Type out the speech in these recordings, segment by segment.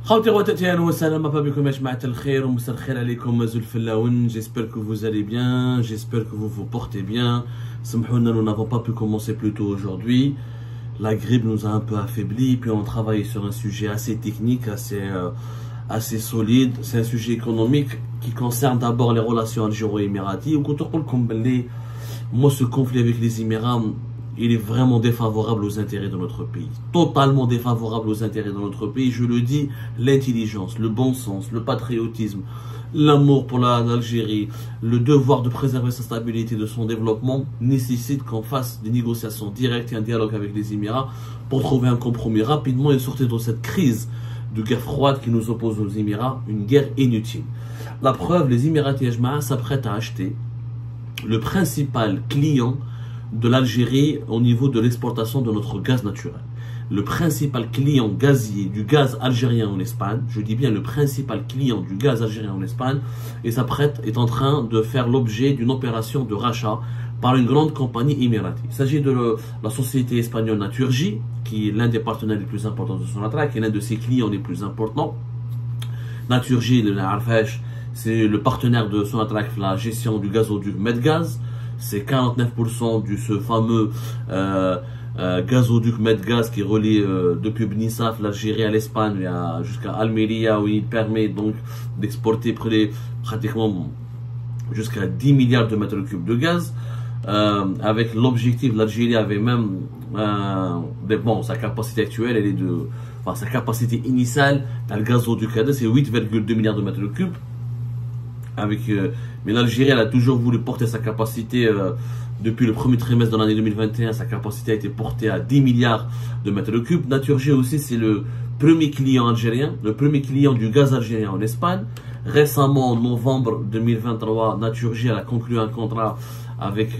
خوتي خواتاتي اهلا وسهلا مرحبا بكم يا جماعه الخير ومساء الخير عليكم مازال فلاون. J'espère que vous allez bien, j'espère que vous vous portez bien. سامحونا, nous n'avons pas pu commencer plus tôt aujourd'hui. La grippe nous a un peu affaibli, puis on travaille sur un sujet assez technique, assez solide. C'est un sujet économique qui concerne d'abord les relations algéro-émiraties. Moi, ce conflit avec les Émirats, il est vraiment défavorable aux intérêts de notre pays. Totalement défavorable aux intérêts de notre pays. Je le dis, l'intelligence, le bon sens, le patriotisme, l'amour pour l'Algérie, le devoir de préserver sa stabilité, de son développement, nécessite qu'on fasse des négociations directes et un dialogue avec les Émirats pour trouver un compromis rapidement et sortir de cette crise de guerre froide qui nous oppose aux Émirats, une guerre inutile. La preuve, les Émiratis s'apprêtent à acheter le principal client de l'Algérie au niveau de l'exportation de notre gaz naturel. Le principal client gazier du gaz algérien en Espagne, je dis bien le principal client du gaz algérien en Espagne, est en train de faire l'objet d'une opération de rachat par une grande compagnie émiratie. Il s'agit de la société espagnole Naturgy, qui est l'un des partenaires les plus importants de Sonatrach et l'un de ses clients les plus importants. Naturgy, c'est le partenaire de Sonatrach pour la gestion du gazoduc Medgaz. C'est 49% de ce fameux gazoduc Medgaz qui relie depuis Bnissaf, l'Algérie à l'Espagne jusqu'à Almeria, où il permet donc d'exporter pratiquement jusqu'à 10 milliards de mètres cubes de gaz. Avec l'objectif, l'Algérie avait même sa capacité actuelle, elle est sa capacité initiale dans le gazoduc, c'est 8,2 milliards de mètres cubes. Mais l'Algérie, elle a toujours voulu porter sa capacité depuis le premier trimestre de l'année 2021. Sa capacité a été portée à 10 milliards de mètres cubes. Naturgy aussi, c'est le premier client algérien, le premier client du gaz algérien en Espagne. Récemment, en novembre 2023, Naturgy a conclu un contrat avec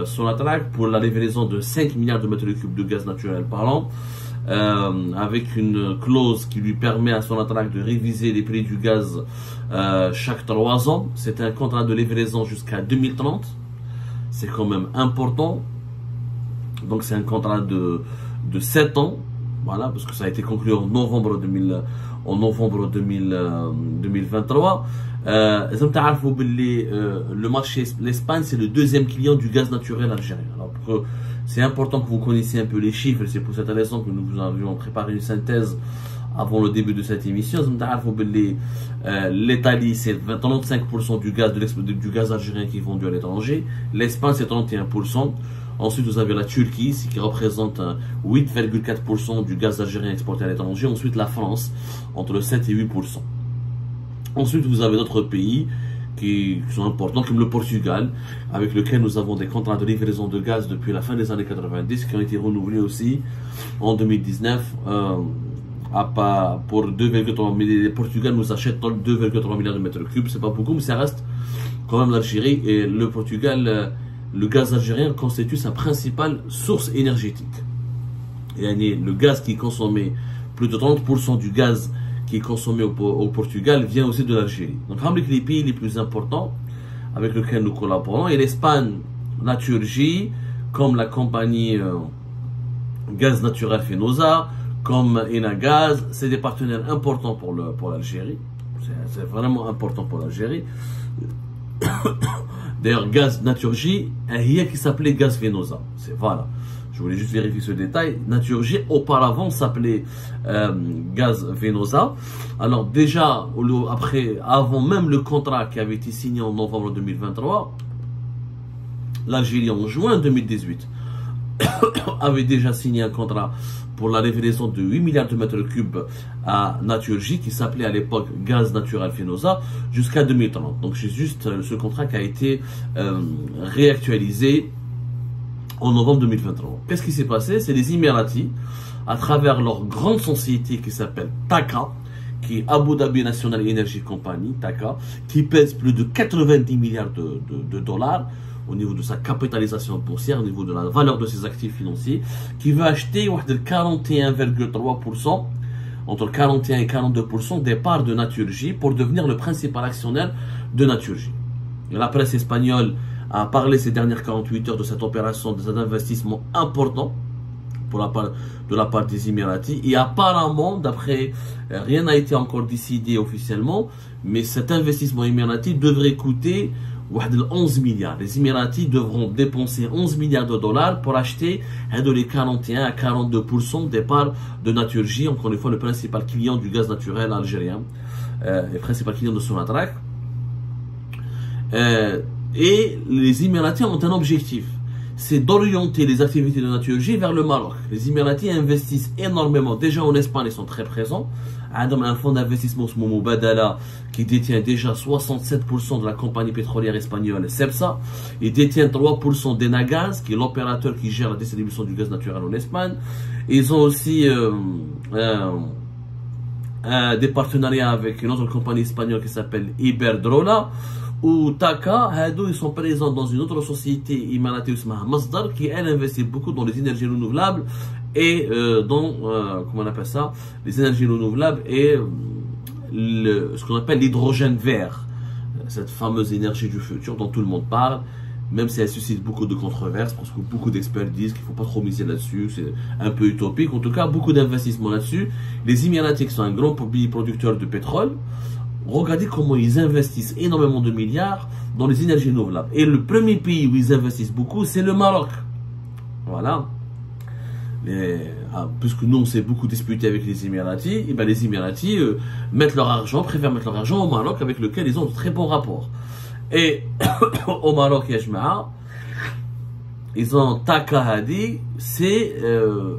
Sonatrach pour la livraison de 5 milliards de mètres cubes de gaz naturel par an. Avec une clause qui lui permet à Sonatrach de réviser les prix du gaz chaque 3 ans. C'est un contrat de livraison jusqu'à 2030. C'est quand même important. Donc c'est un contrat de 7 ans. Voilà, parce que ça a été conclu en novembre 2023. Le marché, l'Espagne, c'est le deuxième client du gaz naturel algérien. Alors, c'est important que vous connaissiez un peu les chiffres. C'est pour cette raison que nous vous avions préparé une synthèse avant le début de cette émission. L'Italie, c'est 35% du gaz algérien qui est vendu à l'étranger. L'Espagne, c'est 31%. Ensuite, vous avez la Turquie, qui représente 8,4% du gaz algérien exporté à l'étranger. Ensuite, la France, entre 7 et 8%. Ensuite, vous avez d'autres pays qui sont importants, comme le Portugal, avec lequel nous avons des contrats de livraison de gaz depuis la fin des années 90, qui ont été renouvelés aussi en 2019 pour 2,3 milliards. Le Portugal nous achète 2,3 milliards de mètres cubes, c'est pas beaucoup, mais ça reste quand même l'Algérie. Et le Portugal, le gaz algérien constitue sa principale source énergétique. Et le gaz qui est consommé, plus de 30% du gaz qui est consommé au Portugal vient aussi de l'Algérie. Donc, les pays les plus importants avec lesquels nous collaborons, et l'Espagne, Naturgy, comme la compagnie Gaz Natural Fenosa, comme Enagaz, c'est des partenaires importants pour l'Algérie. C'est vraiment important pour l'Algérie. D'ailleurs, Gaz Naturgy, qui s'appelait Gaz Fenosa. Voilà. Je voulais juste vérifier ce détail. Naturgy, auparavant, s'appelait Gaz Fenosa. Alors déjà, avant même le contrat qui avait été signé en novembre 2023, l'Algérie en juin 2018 avait déjà signé un contrat pour la livraison de 8 milliards de mètres cubes à Naturgy, qui s'appelait à l'époque Gaz Natural Fenosa, jusqu'à 2030. Donc c'est juste ce contrat qui a été réactualisé en novembre 2023. Qu'est-ce qui s'est passé? C'est les Émiratis, à travers leur grande société qui s'appelle TAQA, qui est Abu Dhabi National Energy Company, TAQA, qui pèse plus de 90 milliards de dollars au niveau de sa capitalisation boursière, au niveau de la valeur de ses actifs financiers, qui veut acheter 41,3%, entre 41 et 42% des parts de Naturgy pour devenir le principal actionnaire de Naturgy. La presse espagnole a parlé ces dernières 48 heures de cette opération, de cet investissement important de la part des Émiratis. Et apparemment, d'après, rien n'a été encore décidé officiellement, mais cet investissement émirati devrait coûter 11 milliards. Les Émiratis devront dépenser 11 milliards de dollars pour acheter les 41 à 42% des parts de Naturgy, encore une fois le principal client du gaz naturel algérien, le principal client de Sonatrach. Et les Émiratis ont un objectif, c'est d'orienter les activités de Naturgy vers le Maroc. Les Émiratis investissent énormément. Déjà en Espagne, ils sont très présents. Un fonds d'investissement Badala qui détient déjà 67% de la compagnie pétrolière espagnole Cepsa. Il détient 3% d'Enagaz, qui est l'opérateur qui gère la distribution du gaz naturel en Espagne. Ils ont aussi des partenariats avec une autre compagnie espagnole qui s'appelle Iberdrola. Ou Taka, ils sont présents dans une autre société émiratée Masdar qui elle investit beaucoup dans les énergies renouvelables et dans comment on appelle ça, les énergies renouvelables et ce qu'on appelle l'hydrogène vert, cette fameuse énergie du futur dont tout le monde parle, même si elle suscite beaucoup de controverses parce que beaucoup d'experts disent qu'il ne faut pas trop miser là-dessus, c'est un peu utopique. En tout cas, beaucoup d'investissements là-dessus. Les Émiratis qui sont un grand pays producteur de pétrole. Regardez comment ils investissent énormément de milliards dans les énergies renouvelables. Et le premier pays où ils investissent beaucoup, c'est le Maroc. Voilà. Puisque nous, on s'est beaucoup disputé avec les Émiratis, et ben les Émiratis préfèrent mettre leur argent au Maroc, avec lequel ils ont de très bons rapports. Et au Maroc, ils ont Taka Hadi,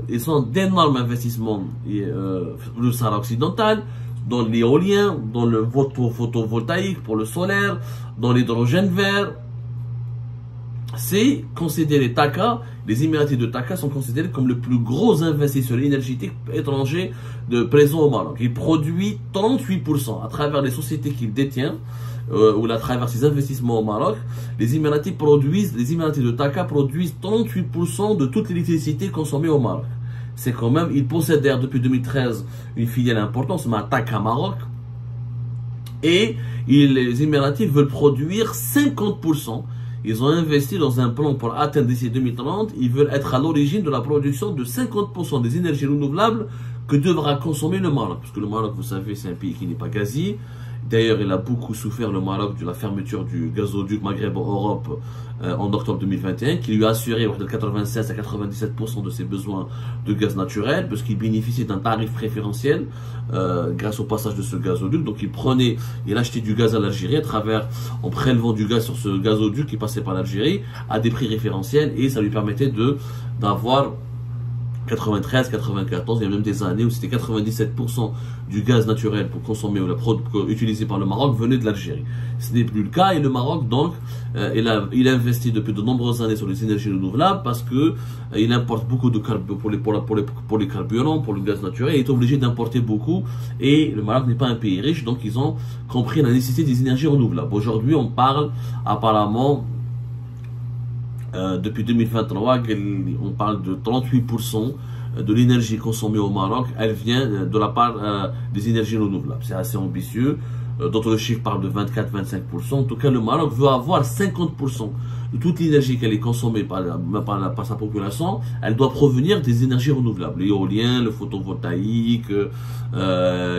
ils ont d'énormes investissements le Sahara occidental, dans l'éolien, dans le photovoltaïque pour le solaire, dans l'hydrogène vert. C'est considéré Taka, les Émiratis de Taka sont considérés comme le plus gros investisseur énergétique étranger présent au Maroc. Il produit 38% à travers les sociétés qu'il détient, ou à travers ses investissements au Maroc. Les Émiratis de Taka produisent 38% de toute l'électricité consommée au Maroc. C'est quand même, ils possèdent d'ailleurs depuis 2013 une filiale importante, c'est Taka Maroc. Et les Émiratis veulent produire 50%. Ils ont investi dans un plan pour atteindre d'ici 2030. Ils veulent être à l'origine de la production de 50% des énergies renouvelables que devra consommer le Maroc. Parce que le Maroc, vous savez, c'est un pays qui n'est pas gazier. D'ailleurs, il a beaucoup souffert, le Maroc, de la fermeture du gazoduc Maghreb-Europe en octobre 2021, qui lui a assuré de 96 à 97% de ses besoins de gaz naturel, parce qu'il bénéficiait d'un tarif préférentiel grâce au passage de ce gazoduc. Donc, il achetait du gaz à l'Algérie en prélevant du gaz sur ce gazoduc qui passait par l'Algérie à des prix référentiels, et ça lui permettait d'avoir 93, 94, il y a même des années où c'était 97% du gaz naturel pour consommer ou utilisé par le Maroc venait de l'Algérie. Ce n'est plus le cas, et le Maroc donc il a investi depuis de nombreuses années sur les énergies renouvelables parce que il importe beaucoup de pour les carburants, pour le gaz naturel, il est obligé d'importer beaucoup, et le Maroc n'est pas un pays riche, donc ils ont compris la nécessité des énergies renouvelables. Aujourd'hui on parle apparemment depuis 2023, on parle de 38% de l'énergie consommée au Maroc, elle vient de la part des énergies renouvelables. C'est assez ambitieux. D'autres chiffres parlent de 24-25%. En tout cas, le Maroc veut avoir 50% de toute l'énergie qu'elle est consommée par sa population. Elle doit provenir des énergies renouvelables. L'éolien, le photovoltaïque,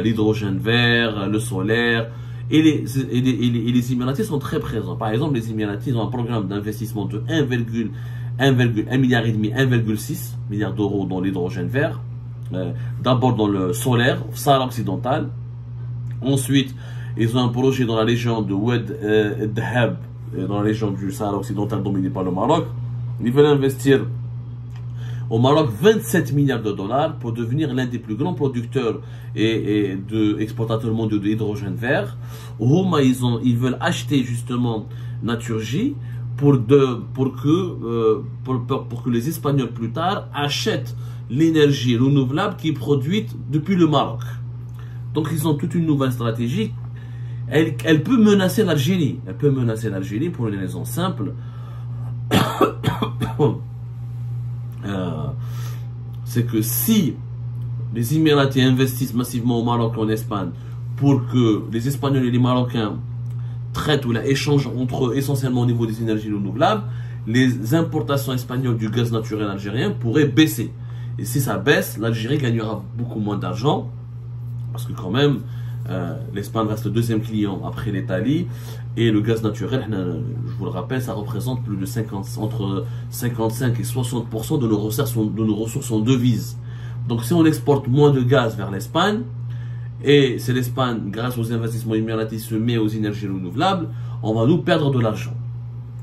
l'hydrogène vert, le solaire. Et les Émiratis sont très présents. Par exemple, les Émiratis ont un programme d'investissement de 1,1 milliard et demi, 1,6 milliard d'euros dans l'hydrogène vert. D'abord dans le solaire, Sahara occidental. Ensuite, ils ont un projet dans la région de Oued Dhab, dans la région du Sahara occidental dominée par le Maroc. Ils veulent investir au Maroc 27 milliards de dollars pour devenir l'un des plus grands producteurs et exportateurs mondiaux d'hydrogène vert. Ils veulent acheter justement Naturgy pour que les Espagnols plus tard achètent l'énergie renouvelable qui est produite depuis le Maroc. Donc ils ont toute une nouvelle stratégie. Elle peut menacer l'Algérie. Elle peut menacer l'Algérie pour une raison simple. C'est que si les Émiratis investissent massivement au Maroc et en Espagne pour que les Espagnols et les Marocains traitent ou échangent entre eux essentiellement au niveau des énergies renouvelables, les importations espagnoles du gaz naturel algérien pourraient baisser. Et si ça baisse, l'Algérie gagnera beaucoup moins d'argent. Parce que quand même, l'Espagne reste le deuxième client après l'Italie. Et le gaz naturel, je vous le rappelle, ça représente plus de entre 55 et 60% de nos ressources en devises. Donc si on exporte moins de gaz vers l'Espagne, et c'est l'Espagne, grâce aux investissements émiratis, se met aux énergies renouvelables, on va nous perdre de l'argent.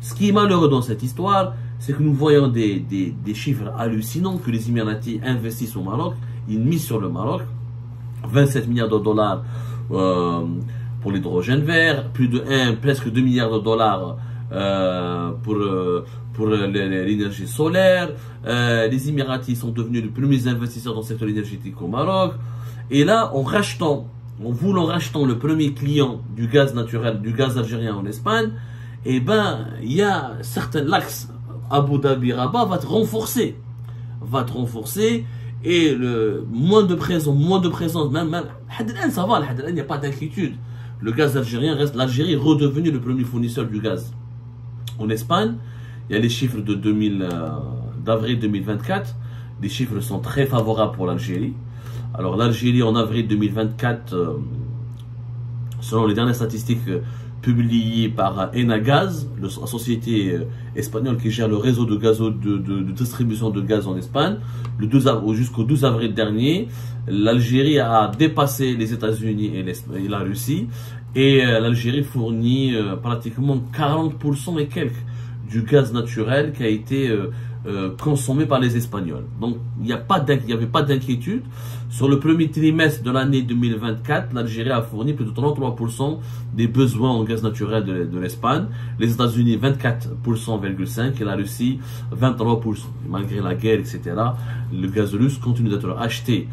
Ce qui est malheureux dans cette histoire, c'est que nous voyons des chiffres hallucinants que les Émiratis investissent au Maroc, ils misent sur le Maroc, 27 milliards de dollars pour l'hydrogène vert, presque 2 milliards de dollars pour l'énergie solaire. Les Émiratis sont devenus les premiers investisseurs dans le secteur énergétique au Maroc. Et là, en voulant racheter le premier client du gaz naturel, du gaz algérien en Espagne, eh ben, il y a certains l'axe Abu Dhabi Rabat va te renforcer, et moins de présence, même, ça va, il n'y a pas d'inquiétude. Le gaz algérien reste, l'Algérie est redevenue le premier fournisseur du gaz. En Espagne, il y a les chiffres d'avril 2024, les chiffres sont très favorables pour l'Algérie. Alors l'Algérie en avril 2024, selon les dernières statistiques publiées par Enagaz, la société espagnole qui gère le réseau de distribution de gaz en Espagne, jusqu'au 12 avril dernier, l'Algérie a dépassé les États-Unis et la Russie, et l'Algérie fournit pratiquement 40% et quelques du gaz naturel qui a été consommé par les Espagnols. Donc il n'y avait pas d'inquiétude. Sur le premier trimestre de l'année 2024, l'Algérie a fourni plus de 33% des besoins en gaz naturel de l'Espagne, les États-Unis 24,5% et la Russie 23%. Et malgré la guerre, etc., le gaz russe continue d'être acheté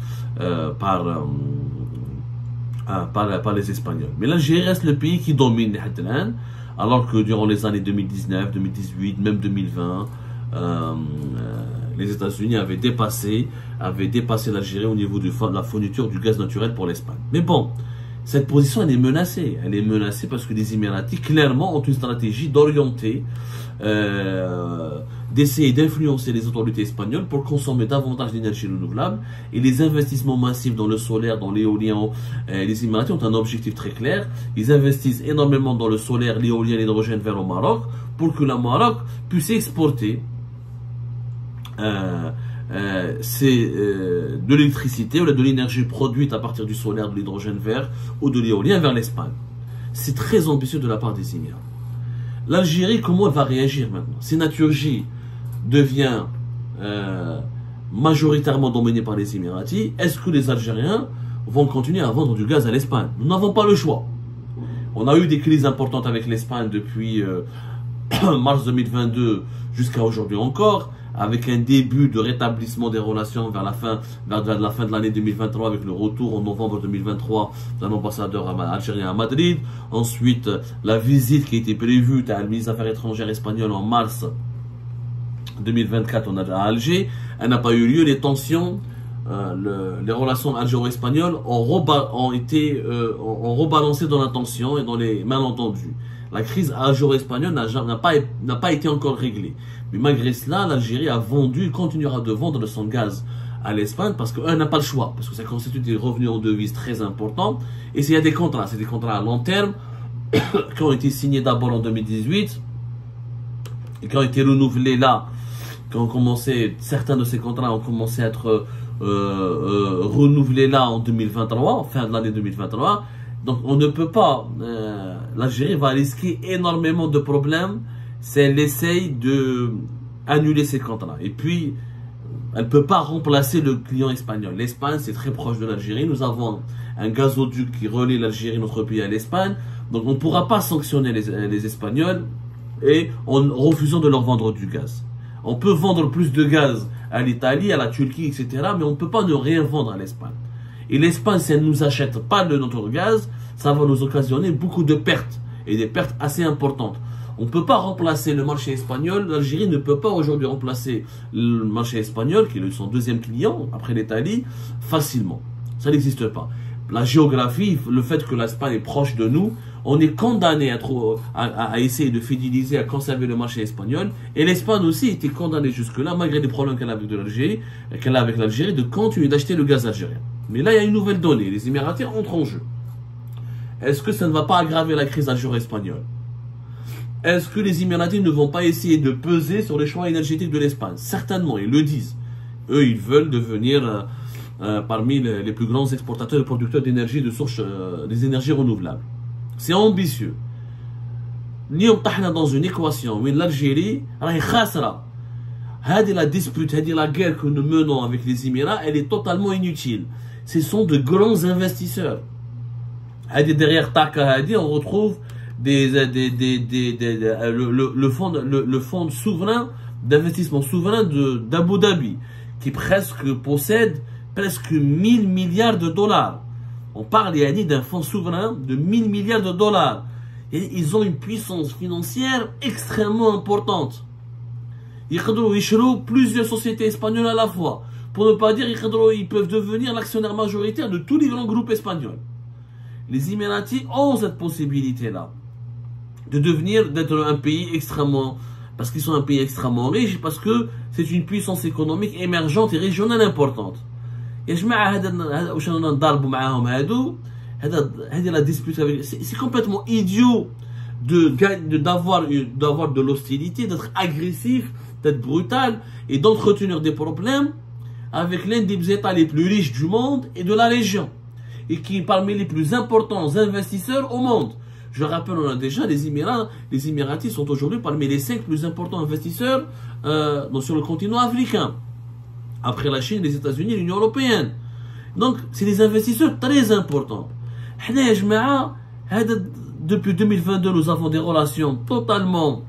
par les Espagnols. Mais l'Algérie reste le pays qui domine alors que durant les années 2019, 2018, même 2020, les États-Unis avaient dépassé l'Algérie au niveau de la fourniture du gaz naturel pour l'Espagne. Mais bon, cette position elle est menacée. Elle est menacée parce que les Émiratis clairement ont une stratégie d'orienter, d'essayer d'influencer les autorités espagnoles pour consommer davantage d'énergie renouvelable, et les investissements massifs dans le solaire, dans l'éolien. Les Émiratis ont un objectif très clair. Ils investissent énormément dans le solaire, l'éolien, l'hydrogène vert au Maroc pour que le Maroc puisse exporter de l'électricité ou de l'énergie produite à partir du solaire, de l'hydrogène vert ou de l'éolien vers l'Espagne. C'est très ambitieux de la part des Émirats. L'Algérie, comment elle va réagir maintenant? Si Naturgy devient majoritairement dominée par les Émiratis, est-ce que les Algériens vont continuer à vendre du gaz à l'Espagne? Nous n'avons pas le choix. On a eu des crises importantes avec l'Espagne depuis mars 2022 jusqu'à aujourd'hui encore, avec un début de rétablissement des relations vers la fin de l'année 2023, avec le retour en novembre 2023 d'un ambassadeur algérien à Madrid. Ensuite, la visite qui était prévue à la ministre des Affaires étrangères espagnole en mars 2024 à Alger, elle n'a pas eu lieu. Les tensions, les relations algéro-espagnoles ont rebalancé dans la tension et dans les malentendus. La crise algéro-espagnole n'a pas été encore réglée. Mais malgré cela, l'Algérie a vendu et continuera de vendre de son gaz à l'Espagne parce qu'elle n'a pas le choix. Parce que ça constitue des revenus en devises très importants. Et il y a des contrats, c'est des contrats à long terme qui ont été signés d'abord en 2018 et qui ont été renouvelés là. Certains de ces contrats ont commencé à être renouvelés là en 2023, fin de l'année 2023. Donc on ne peut pas, l'Algérie va risquer énormément de problèmes si elle essaye d'annuler ces contrats. Et puis, elle ne peut pas remplacer le client espagnol. L'Espagne, c'est très proche de l'Algérie. Nous avons un gazoduc qui relie l'Algérie, notre pays, à l'Espagne. Donc on ne pourra pas sanctionner les Espagnols et en refusant de leur vendre du gaz. On peut vendre plus de gaz à l'Italie, à la Turquie, etc. Mais on ne peut pas ne rien vendre à l'Espagne. Et l'Espagne, si elle ne nous achète pas de notre gaz, ça va nous occasionner beaucoup de pertes, et des pertes assez importantes. On ne peut pas remplacer le marché espagnol, l'Algérie ne peut pas aujourd'hui remplacer le marché espagnol, qui est son deuxième client, après l'Italie, facilement. Ça n'existe pas. la géographie, le fait que l'Espagne est proche de nous, on est condamné à essayer de fidéliser, à conserver le marché espagnol. Et l'Espagne aussi était condamnée jusque-là, malgré les problèmes qu'elle a avec l'Algérie, de continuer d'acheter le gaz algérien. Mais là, il y a une nouvelle donnée. Les Émiratis entrent en jeu. Est-ce que ça ne va pas aggraver la crise algéro-espagnole? Est-ce que les Émiratis ne vont pas essayer de peser sur les choix énergétiques de l'Espagne? Certainement, ils le disent. Eux, ils veulent devenir parmi les plus grands exportateurs et producteurs d'énergie, des énergies renouvelables. C'est ambitieux. Nous sommes dans une équation où l'Algérie est khasra. La dispute, la guerre que nous menons avec les Émirats, elle est totalement inutile. Ce sont de grands investisseurs. Derrière Taka, on retrouve le fonds souverain d'investissement souverain d'Abu Dhabi, qui possède presque 1000 milliards de dollars. On parle d'un fonds souverain de 1000 milliards de dollars. Et ils ont une puissance financière extrêmement importante. Ils ont plusieurs sociétés espagnoles à la fois. Pour ne pas dire qu'ils peuvent devenir l'actionnaire majoritaire de tous les grands groupes espagnols. Les Émiratis ont cette possibilité-là d'être un pays extrêmement, parce qu'ils sont un pays extrêmement riche, parce que c'est une puissance économique émergente et régionale importante. C'est complètement idiot d'avoir de l'hostilité, d'être agressif, d'être brutal et d'entretenir des problèmes avec l'un des États les plus riches du monde et de la région, et qui est parmi les plus importants investisseurs au monde. Je rappelle, on a déjà les Émiratis sont aujourd'hui parmi les 5 plus importants investisseurs sur le continent africain, après la Chine, les États-Unis et l'Union européenne. Donc, c'est des investisseurs très importants. Depuis 2022, nous avons des relations totalement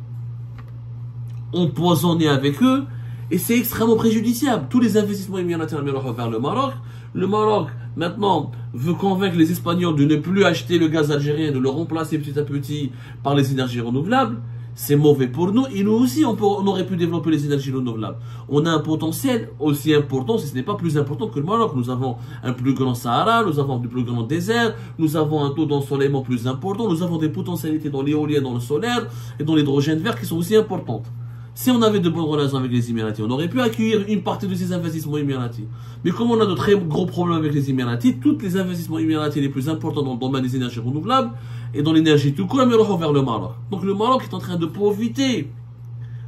empoisonnées avec eux, et c'est extrêmement préjudiciable. Tous les investissements émiratis vers le Maroc. Le Maroc, maintenant, veut convaincre les Espagnols de ne plus acheter le gaz algérien, de le remplacer petit à petit par les énergies renouvelables. C'est mauvais pour nous. Et nous aussi, on aurait pu développer les énergies renouvelables. On a un potentiel aussi important, si ce n'est pas plus important que le Maroc. Nous avons un plus grand Sahara, nous avons du plus grand désert, nous avons un taux d'ensoleillement plus important, nous avons des potentialités dans l'éolien, dans le solaire et dans l'hydrogène vert qui sont aussi importantes. Si on avait de bonnes relations avec les Émiratis, on aurait pu accueillir une partie de ces investissements émiratis. Mais comme on a de très gros problèmes avec les Émiratis, tous les investissements émiratis les plus importants dans le domaine des énergies renouvelables et dans l'énergie tout court, ils vont vers le Maroc. Donc le Maroc est en train de profiter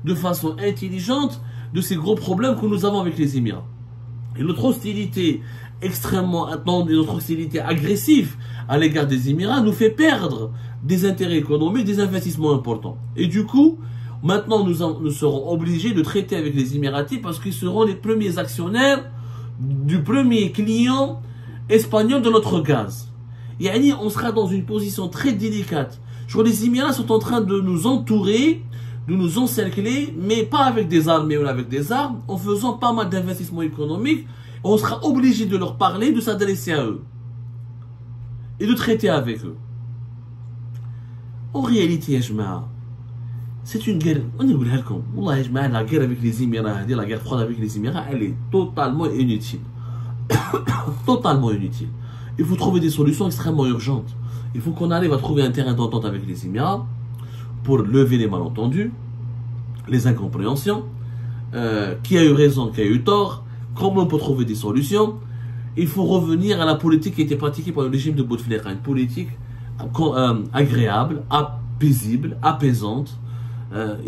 de façon intelligente de ces gros problèmes que nous avons avec les Émirats. Et notre hostilité extrêmement intense et notre hostilité agressive à l'égard des Émirats nous fait perdre des intérêts économiques, des investissements importants. Et du coup, maintenant, nous serons obligés de traiter avec les Émiratis parce qu'ils seront les premiers actionnaires du premier client espagnol de notre gaz. Yani, on sera dans une position très délicate. Je crois que les Émirats sont en train de nous entourer, de nous encercler, mais pas avec des armes, mais avec des armes, en faisant pas mal d'investissements économiques. On sera obligé de leur parler, de s'adresser à eux et de traiter avec eux. En réalité, c'est une guerre. On dit la guerre avec les Émirats, la guerre froide avec les Émirats, elle est totalement inutile. Totalement inutile. Il faut trouver des solutions extrêmement urgentes. Il faut qu'on arrive à trouver un terrain d'entente avec les Émirats pour lever les malentendus, les incompréhensions, qui a eu raison, qui a eu tort, comment on peut trouver des solutions. Il faut revenir à la politique qui était pratiquée par le régime de Bouteflika, une politique agréable, paisible, apaisante,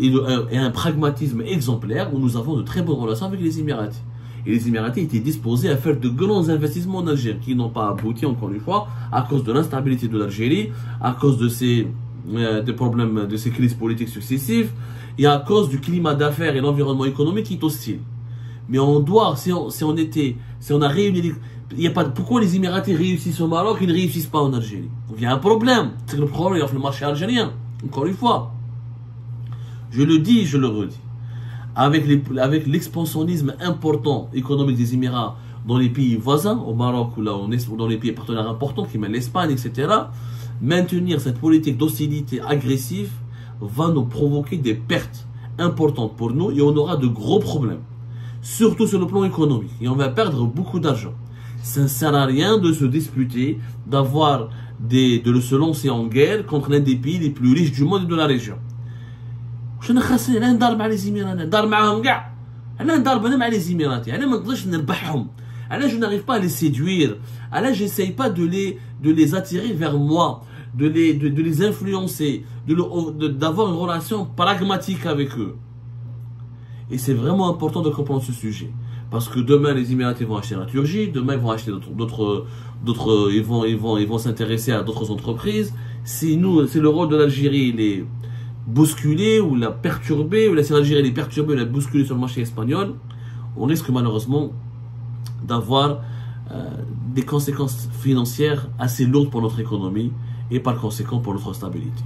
et un pragmatisme exemplaire où nous avons de très bonnes relations avec les Émiratis. Et les Émiratis étaient disposés à faire de grands investissements en Algérie qui n'ont pas abouti, encore une fois, à cause de l'instabilité de l'Algérie, à cause de des problèmes, de ces crises politiques successives, et à cause du climat d'affaires et l'environnement économique qui est hostile. Mais on doit, si on a réuni, pourquoi les Émiratis réussissent au Maroc et ne réussissent pas en Algérie? Donc il y a un problème. C'est que le problème est dans le marché algérien. Encore une fois. Je le dis, je le redis. Avec l'expansionnisme important économique des Émirats dans les pays voisins, au Maroc ou dans les pays partenaires importants, qui mènent l'Espagne, etc., maintenir cette politique d'hostilité agressive va nous provoquer des pertes importantes pour nous et on aura de gros problèmes. Surtout sur le plan économique. Et on va perdre beaucoup d'argent. Ça ne sert à rien de se disputer, de se lancer en guerre contre l'un des pays les plus riches du monde et de la région. Je n'arrive pas à les séduire. Je n'essaye pas de les attirer vers moi, de les influencer, d'avoir une relation pragmatique avec eux. Et c'est vraiment important de comprendre ce sujet. Parce que demain, les Émiratis vont acheter la Turquie, demain, ils vont acheter ils vont s'intéresser à d'autres entreprises. Si le rôle de l'Algérie, il est bousculé ou la perturbé, ou si l'Algérie est perturbée ou la bousculée sur le marché espagnol, on risque malheureusement d'avoir des conséquences financières assez lourdes pour notre économie et par conséquent pour notre stabilité.